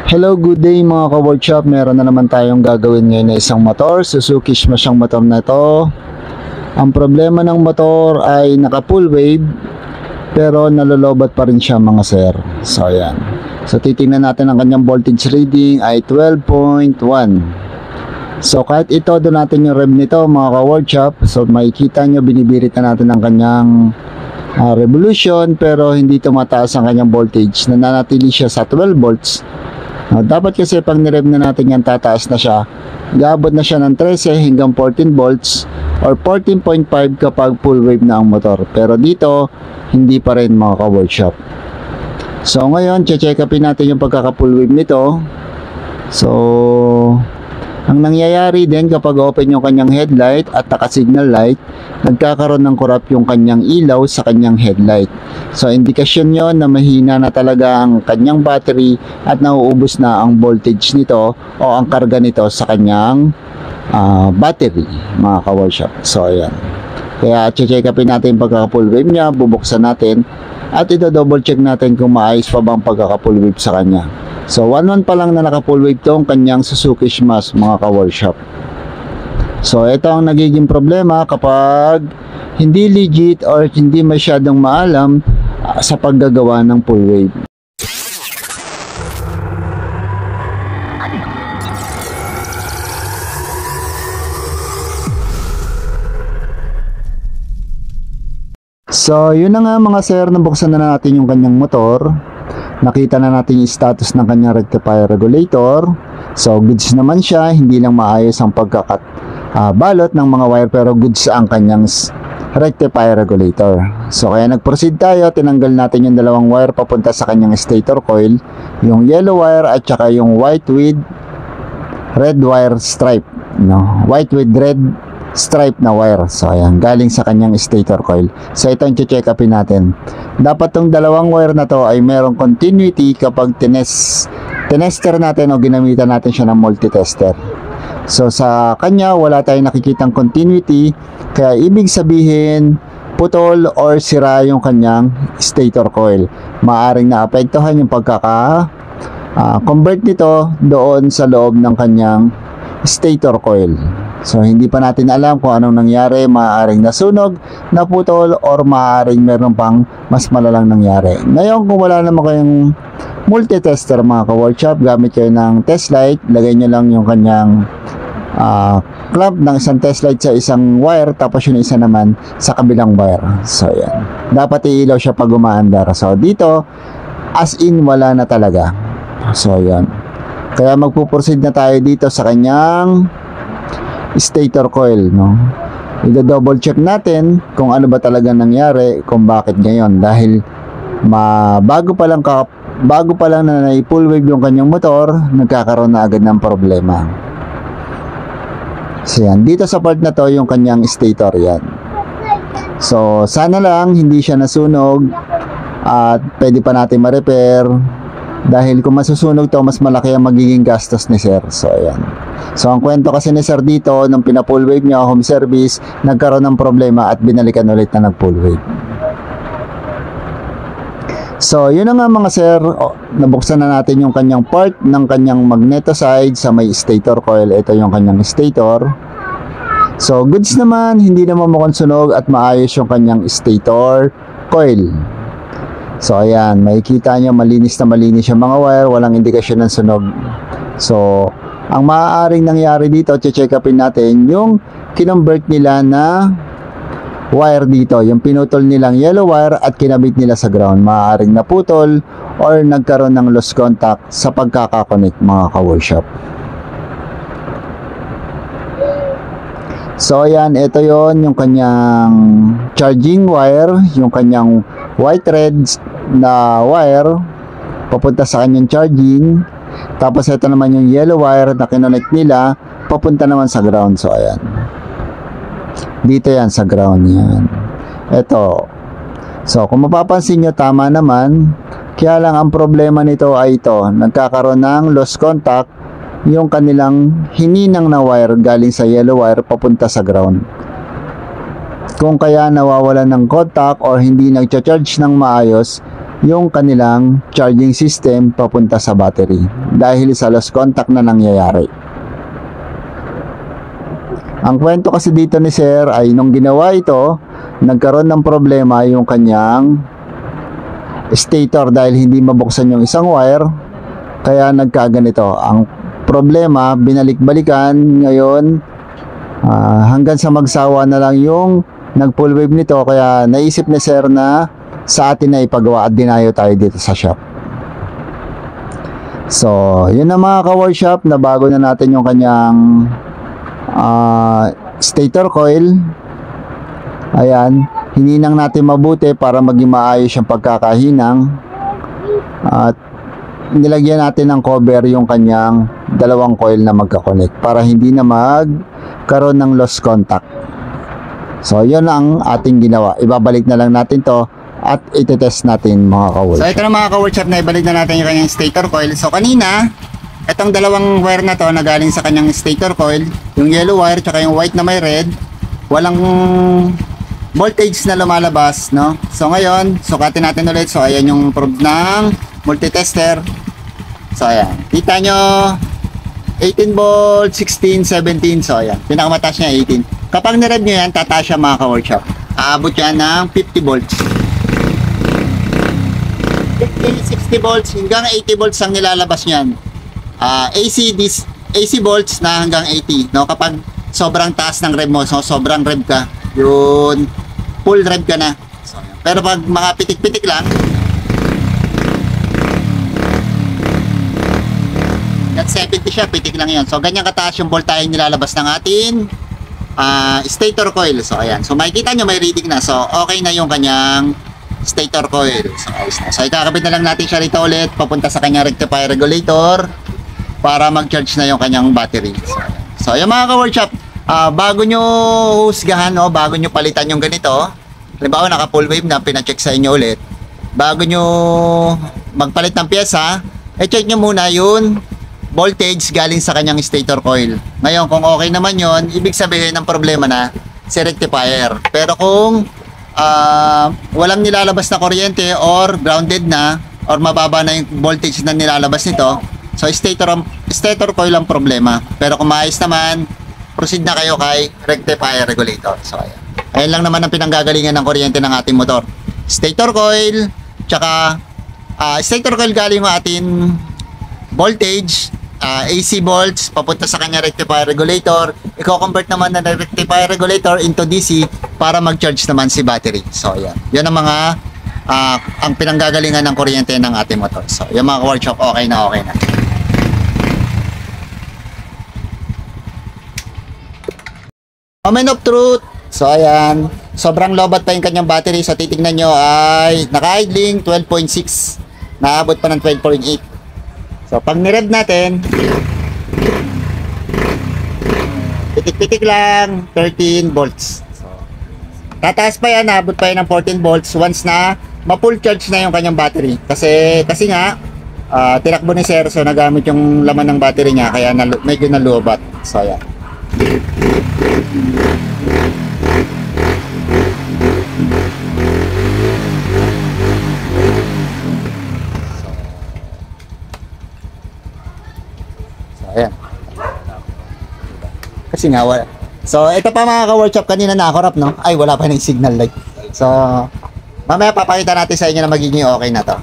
Hello, good day mga ka-workshop. Meron na naman tayong gagawin ngayon na isang motor. Suzuki Smash ang motor na ito. Ang problema ng motor ay naka full wave pero nalolobat pa rin siya mga sir. So ayan. So titingnan natin ang kanyang voltage reading ay 12.1. So kahit ito doon natin yung rev nito mga ka-workshop. So makikita nyo binibirit na natin ang kanyang revolution pero hindi tumataas ang kanyang voltage. Nananatili siya sa 12 volts. Dapat kasi pag nirev na natin yan, tataas na siya. Gaabot na siya ng 13 hanggang 14 volts or 14.5 kapag full wave na ang motor. Pero dito, hindi pa rin mga ka-workshop. So ngayon, check upin natin yung pagkaka-full wave nito. So, ang nangyayari din kapag open yung kanyang headlight at naka-signal light, nagkakaroon ng corrupt yung kanyang ilaw sa kanyang headlight. So, indikasyon yon na mahina na talaga ang kanyang battery at nauubos na ang voltage nito o ang karga nito sa kanyang battery, mga ka-workshop. So, ayan. Kaya, check upin natin yung pagkaka-full wave niya, bubuksan natin at ito-double check natin kung maayos pa bang pagkaka-full wave sa kanya. So 1-1 pa lang na naka-full wave tong kanyang Suzuki Smash mga ka-workshop. So ito ang nagiging problema kapag hindi legit or hindi masyadong maalam sa paggagawa ng full wave. So yun na nga mga sir, nabuksan na natin yung kanyang motor. Nakita na natin yung status ng kanyang rectifier regulator. So goods naman siya, hindi lang maayos ang pagkakabalot ng mga wire pero goods ang kanyang rectifier regulator. So kaya nag-proceed tayo, tinanggal natin yung dalawang wire papunta sa kanyang stator coil, yung yellow wire at saka yung white with red wire stripe, no? White with red stripe na wire. So ayan, galing sa kanyang stator coil. So ito yung check upin natin. Dapat tong dalawang wire na to ay merong continuity kapag tinester natin o ginamitan natin siya ng multitester. So sa kanya wala tayong nakikitang continuity, kaya ibig sabihin putol or sira yung kanyang stator coil. Maaring naapektuhan yung convert nito doon sa loob ng kanyang stator coil. So hindi pa natin alam kung anong nangyari, maaaring nasunog, naputol, or maaaring meron pang mas malalang nangyari. Ngayon kung wala naman kayong multitester mga ka-workshop, gamit kayo ng test light, lagay nyo lang yung kanyang clamp ng isang test light sa isang wire, tapos yung isa naman sa kabilang wire. So yan, dapat iilaw siya pag umaandar. So dito, as in wala na talaga. So yan, kaya magpuproceed na tayo dito sa kanyang stator coil, no? I-double check natin kung ano ba talaga nangyari, kung bakit ngayon, dahil bago pa lang na na-full wave yung kanyang motor, nagkakaroon na agad ng problema. So yan, dito sa part na to yung kanyang stator yan. So sana lang hindi siya nasunog at pwede pa natin ma-repair, dahil kung masusunog to, mas malaki ang magiging gastos ni sir. So ayan. So ang kwento kasi ni sir dito, nung pina-full wave niya home service, nagkaroon ng problema at binalikan ulit na nag-full wave. So yun na nga mga sir, nabuksan na natin yung kanyang part ng kanyang magneto side sa may stator coil. Ito yung kanyang stator. So goods naman, hindi naman mukhang sunog at maayos yung kanyang stator coil. So ayan, makikita nyo malinis yung mga wire, walang indikasyon ng sunog. So ang maaaring nangyari dito, check upin natin yung kinonvert nila na wire dito, yung pinutol nilang yellow wire at kinabit nila sa ground. Maaaring naputol or nagkaroon ng lost contact sa pagkakakonect mga ka-workshop. So ayan, ito yon yung kanyang charging wire, yung kanyang white red na wire papunta sa kanyang charging. Tapos ito naman yung yellow wire na kinonect nila papunta naman sa ground. So ayan, dito yan sa ground yan. Ito. So kung mapapansin nyo, tama naman. Kaya lang ang problema nito ay ito, nagkakaroon ng lost contact yung kanilang hininang na wire galing sa yellow wire papunta sa ground. Kung kaya nawawalan ng contact or hindi nagcha-charge ng maayos, yung kanilang charging system papunta sa battery dahil sa lost contact na nangyayari. Ang kwento kasi dito ni Sir ay nung ginawa ito, nagkaroon ng problema yung kanyang stator dahil hindi mabuksan yung isang wire, kaya nagkaganito. Ang problema, binalik-balikan ngayon, hanggang sa magsawa na lang yung nag-full wave nito, kaya naisip ni Sir na sa atin na ipagawa at dinayo tayo dito sa shop. So, yun na mga ka-workshop, na bago na natin yung kanyang stator coil. Ayan, hininang natin mabuti para maging maayos yung pagkakahinang, at nilagyan natin ng cover yung kanyang dalawang coil na magka-connect para hindi na magkaroon ng lost contact. So, yun ang ating ginawa. Ibabalik na lang natin to at itetest natin mga ka-workshop. So, ito na mga ka-workshop, na ibalik na natin yung kanyang stator coil. So, kanina, itong dalawang wire na to na galing sa kanyang stator coil, yung yellow wire tsaka yung white na may red, walang voltage na lumalabas, no? So, ngayon, sukatin natin ulit. So, ayan yung probe ng multitester. So, ayan. Kita nyo, 18 volts, 16, 17. So, ayan. Pinakamataas niya, 18. Kapag nirev nyo yan, tataas siya mga ka-workshop. Aabot yan ng 50 volts. 50, 60 volts, hanggang 80 volts ang nilalabas niyan. AC volts na hanggang 80. No? Kapag sobrang taas ng rev mo, so sobrang rev ka, yun, full rev ka na. So, pero pag mga pitik-pitik lang, at 70 siya, pitik lang yun. So, ganyan kataas yung voltahe nilalabas ng atin stator coil. So, ayan. So, makikita nyo may reading na. So, okay na yung kanyang stator coil. So, ayos na. So, ikakabit na lang natin siya rito ulit papunta sa kanyang rectifier regulator para mag-charge na yung kanyang battery. So, yung mga ka-workshop, bago nyo husgahan, no, bago nyo palitan yung ganito, halimbawa naka full wave na, pina-check sa inyo ulit, bago nyo magpalit ng pyesa, check nyo muna yung voltage galing sa kanyang stator coil. Ngayon, kung okay naman yon, ibig sabihin ng problema na si rectifier. Pero kung walang nilalabas na kuryente or grounded na or mababa na yung voltage na nilalabas nito, so stator coil ang problema. Pero kung maayos naman, proceed na kayo kay rectifier regulator. So, ayan. Ayan lang naman ang pinanggagalingan ng kuryente ng ating motor. Stator coil, tsaka stator coil galing yung ating voltage, AC volts, papunta sa kanya rectifier regulator. I-convert naman na rectifier regulator into DC para mag-charge naman si battery. So, ayan. Yan ang mga ang pinanggagalingan ng kuryente ng ating motor. So, yung mga workshop, okay na. Moment of truth. So, ayan. Sobrang lobat pa yung kanyang battery. So, titignan nyo ay naka-idling 12.6. Naabot pa ng 12.8. So, pag nirev natin, pitik-pitik lang, 13 volts. So, tataas pa yan, naabot pa yan ng 14 volts once na ma-full charge na yung kanyang battery. Kasi nga, tinakbo ni Sir, so nagamit yung laman ng battery niya, kaya medyo nalubat. So, ayan. Ayan. Kasi nga, wala. So, ito pa mga ka-workshop, kanina nakakorap, no? Ay, wala pa na yung signal light. So, mamaya papakita natin sa inyo na magiging okay na to.